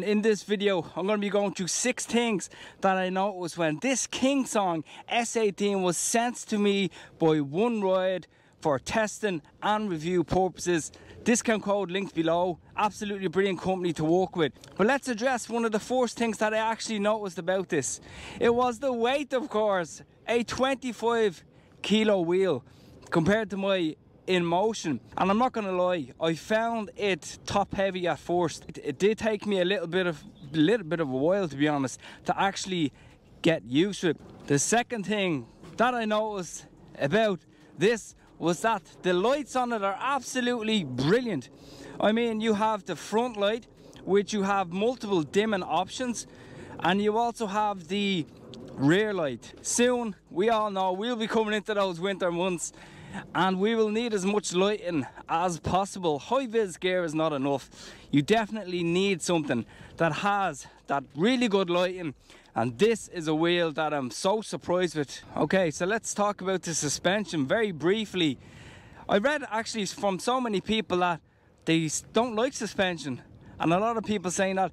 in this video I'm going to be going through 6 things that I noticed when this Kingsong S18 was sent to me by One Ride for testing and review purposes. Discount code linked below. Absolutely brilliant company to work with. But let's address one of the first things that I actually noticed about this. It was the weight, of course. A 25 kilo wheel compared to my InMotion, and I'm not gonna lie, I found it top heavy at first. It did take me a little bit of a while, to be honest, to actually get used to it. The second thing that I noticed about this was that the lights on it are absolutely brilliant. I mean, you have the front light, which you have multiple dimming options, and you also have the rear light. Soon, we all know we'll be coming into those winter months and we will need as much lighting as possible. High vis gear is not enough. You definitely need something that has that really good lighting, and this is a wheel that I'm so surprised with. Okay, so let's talk about the suspension very briefly. I read actually from so many people that they don't like suspension, and a lot of people saying that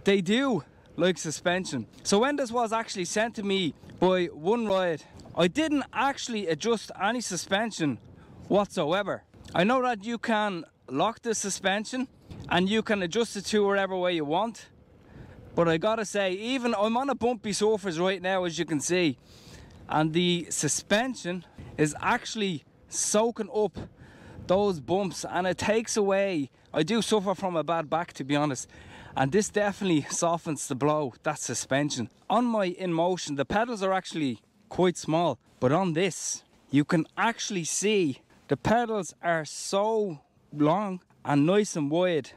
they do like suspension. So when this was actually sent to me by One Ride, I didn't actually adjust any suspension whatsoever. I know that you can lock the suspension and you can adjust it to wherever way you want, but I gotta say, even I'm on a bumpy surface right now, as you can see, and the suspension is actually soaking up those bumps and it takes away. I do suffer from a bad back, to be honest, and this definitely softens the blow, that suspension. On my InMotion, the pedals are actually quite small, but on this you can actually see the pedals are so long and nice and wide,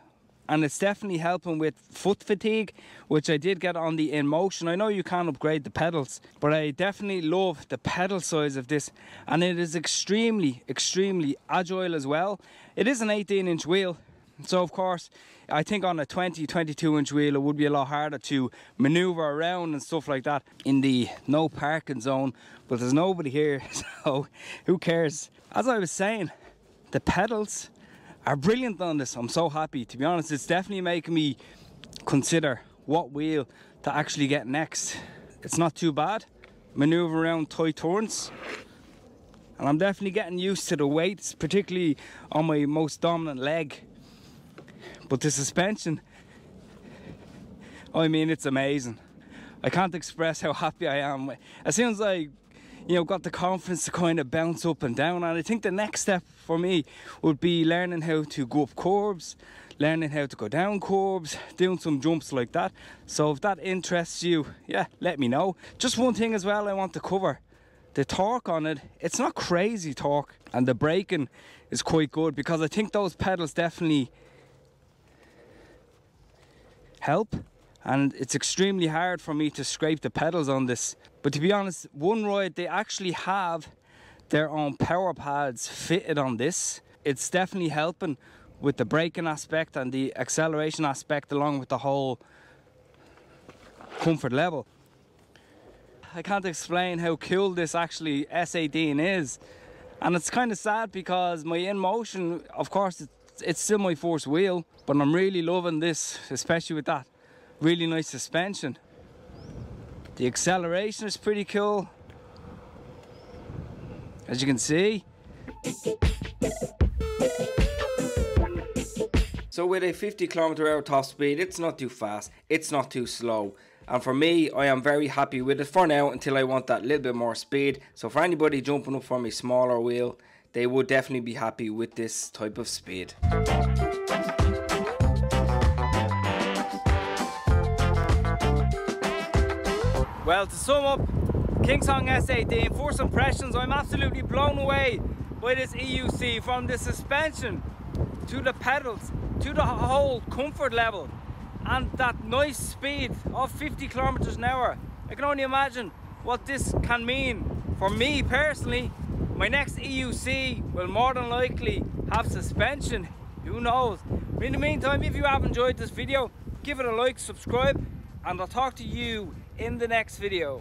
and it's definitely helping with foot fatigue, which I did get on the InMotion. I know you can upgrade the pedals, but I definitely love the pedal size of this, and it is extremely agile as well. It is an 18-inch wheel, so of course I think on a 22-inch wheel it would be a lot harder to maneuver around and stuff like that in the no parking zone, but there's nobody here, so who cares. As I was saying, the pedals are brilliant on this. I'm so happy, to be honest. It's definitely making me consider what wheel to actually get next. It's not too bad, maneuver around tight turns, and I'm definitely getting used to the weights, particularly on my most dominant leg. But the suspension, I mean, it's amazing. I can't express how happy I am. As soon as I, got the confidence to kind of bounce up and down, and I think the next step for me would be learning how to go up curbs, learning how to go down curbs, doing some jumps like that. So if that interests you, yeah, let me know. Just one thing as well I want to cover. The torque on it, it's not crazy torque, and the braking is quite good, because I think those pedals definitely help, and it's extremely hard for me to scrape the pedals on this. But to be honest, One Ride, they actually have their own power pads fitted on this. It's definitely helping with the braking aspect and the acceleration aspect, along with the whole comfort level. I can't explain how cool this actually S18 is, and it's kind of sad because my InMotion, of course, it's still my first wheel, but I'm really loving this, especially with that really nice suspension. The acceleration is pretty cool, as you can see. So with a 50 km/h top speed, it's not too fast, it's not too slow. And for me, I am very happy with it for now, until I want that little bit more speed. So for anybody jumping up from a smaller wheel, they would definitely be happy with this type of speed. Well, to sum up, Kingsong S18, first impressions, I'm absolutely blown away by this EUC, from the suspension to the pedals to the whole comfort level and that nice speed of 50 km/h. I can only imagine what this can mean for me personally. My next EUC will more than likely have suspension, who knows. But in the meantime, if you have enjoyed this video, give it a like, subscribe, and I'll talk to you in the next video.